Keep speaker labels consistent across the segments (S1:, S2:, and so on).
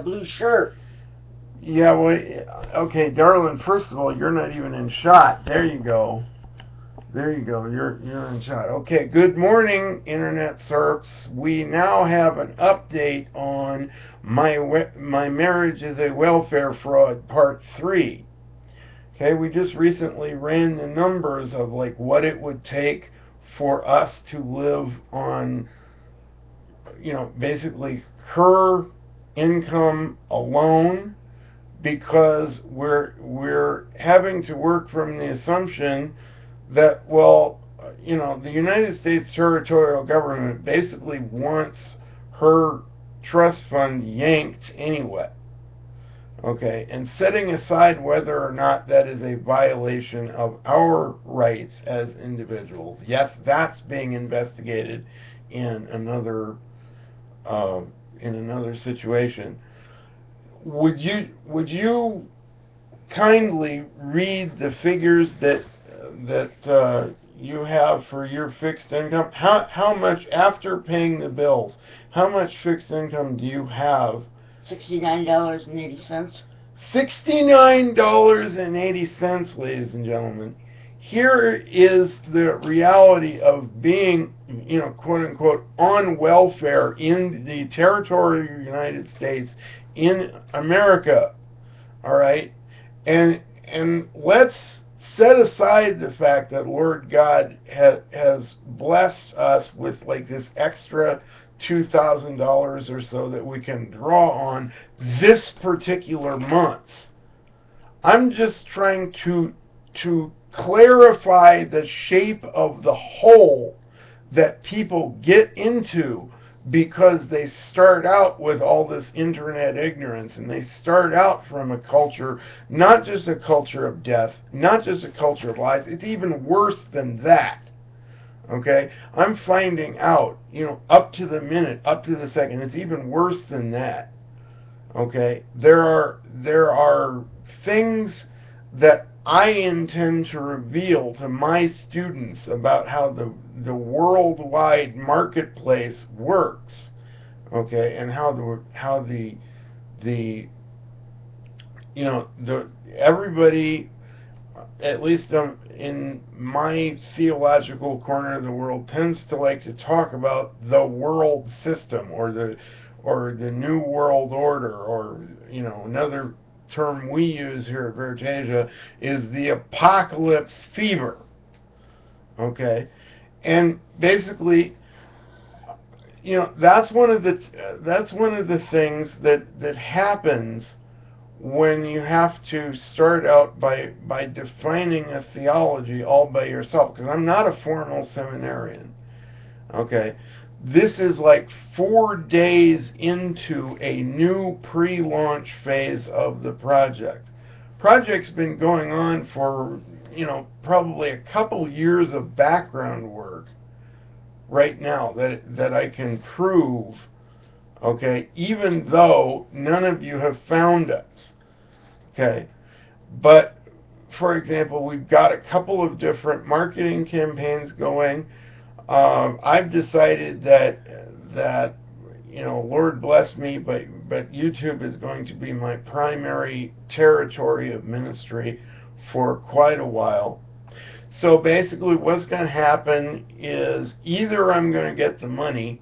S1: blue shirt.
S2: Yeah, well, okay, darling, first of all, you're not even in shot. There you go. There you go. You're in shot. Okay, good morning, Internet Serps. We now have an update on my marriage is a welfare fraud, part 3. Okay, we just recently ran the numbers of like what it would take for us to live on, basically her income alone, because we're having to work from the assumption that, well, the United States territorial government basically wants her trust fund yanked anyway. Okay, and setting aside whether or not that is a violation of our rights as individuals, yes, that's being investigated in another situation. Would you kindly read the figures that you have for your fixed income? How much, after paying the bills, how much fixed income do you have?
S1: $69.80.
S2: $69.80, ladies and gentlemen. Here is the reality of being, quote unquote, on welfare in the territory of the United States, in America. All right? And let's set aside the fact that Lord God has blessed us with like this extra $2,000 or so that we can draw on this particular month. I'm just trying to clarify the shape of the hole that people get into because they start out with all this internet ignorance, and they start out from a culture, not just a culture of death, not just a culture of lies. It's even worse than that. Okay? I'm finding out, up to the minute, up to the second, it's even worse than that. Okay? There are things that I intend to reveal to my students about how the worldwide marketplace works. Okay? And how everybody, at least in my theological corner of the world, tends to like to talk about the world system or the new world order, or another term we use here at Veritasia is the apocalypse fever. Okay, and basically, that's one of the things that happens when you have to start out by defining a theology all by yourself, because I'm not a formal seminarian. Okay, this is like 4 days into a new pre-launch phase of the project. Project's been going on for probably a couple years of background work right now that I can prove. Okay, even though none of you have found us. Okay, but for example, we've got a couple of different marketing campaigns going. I've decided that Lord bless me, but YouTube is going to be my primary territory of ministry for quite a while. So basically, what's going to happen is either I'm going to get the money,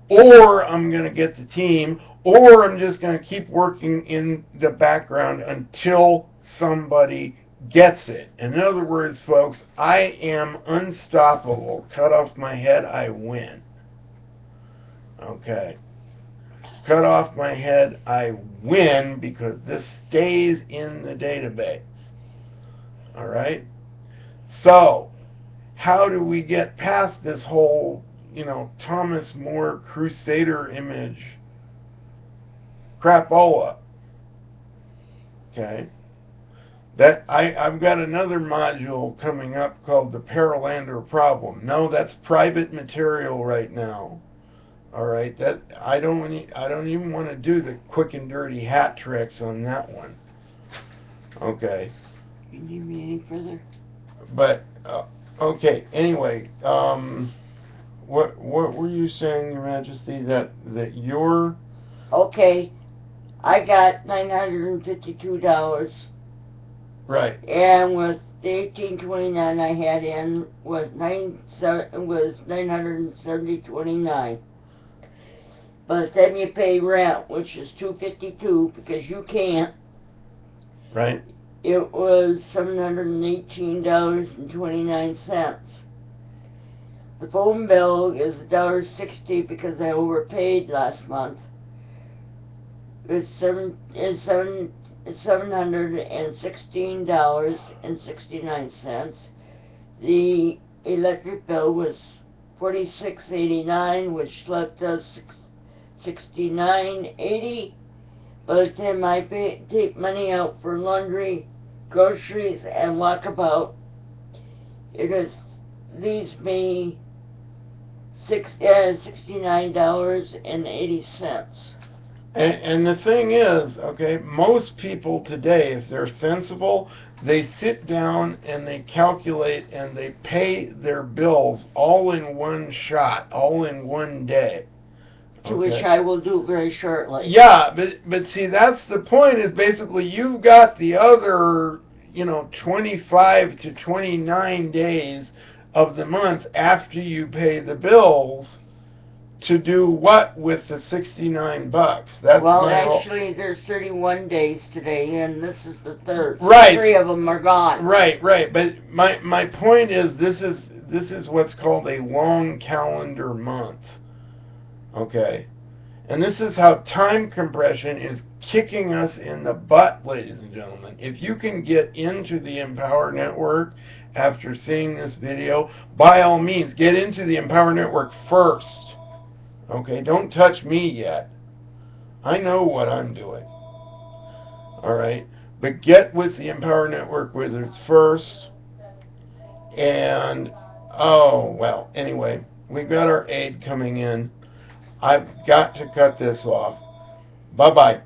S2: or I'm going to get the team, or I'm just going to keep working in the background until somebody gets it. In other words, folks, I am unstoppable. Cut off my head, I win. Okay. Cut off my head, I win, because this stays in the database. All right? So, how do we get past this whole, Thomas More Crusader image crapola? Okay? That I've got another module coming up called the Paralander Problem. No, that's private material right now. All right, that I don't even want to do the quick and dirty hat tricks on that one. Okay.
S1: You need me any further?
S2: But okay. Anyway, what were you saying, Your Majesty? That you're
S1: okay. I got $952,
S2: Right.
S1: and with the $18.29 I had in was $970.29. By the time you pay rent, which is $252 because you can't,
S2: Right.
S1: it was $718.29. The phone bill is $1.60 because I overpaid last month. It's $716.69. The electric bill was $46.89, which left us $69.80. By the time I take money out for laundry, groceries, and walkabout, leaves me $69.80.
S2: And the thing is, okay, most people today, if they're sensible, they sit down and they calculate and they pay their bills all in one shot, all in one day.
S1: To which I will do very shortly.
S2: Yeah, but see, that's the point, is basically you've got the other, 25 to 29 days of the month after you pay the bills to do what with the $69?
S1: Well, actually, there's 31 days today, and this is the third. So
S2: right.
S1: 3 of them are gone.
S2: Right. But my point is, this is what's called a long calendar month. Okay, and this is how time compression is kicking us in the butt, ladies and gentlemen. If you can get into the Empower Network after seeing this video, by all means, get into the Empower Network first. Okay, don't touch me yet. I know what I'm doing. Alright, but get with the Empower Network Wizards first. And, anyway, we've got our aid coming in. I've got to cut this off. Bye-bye.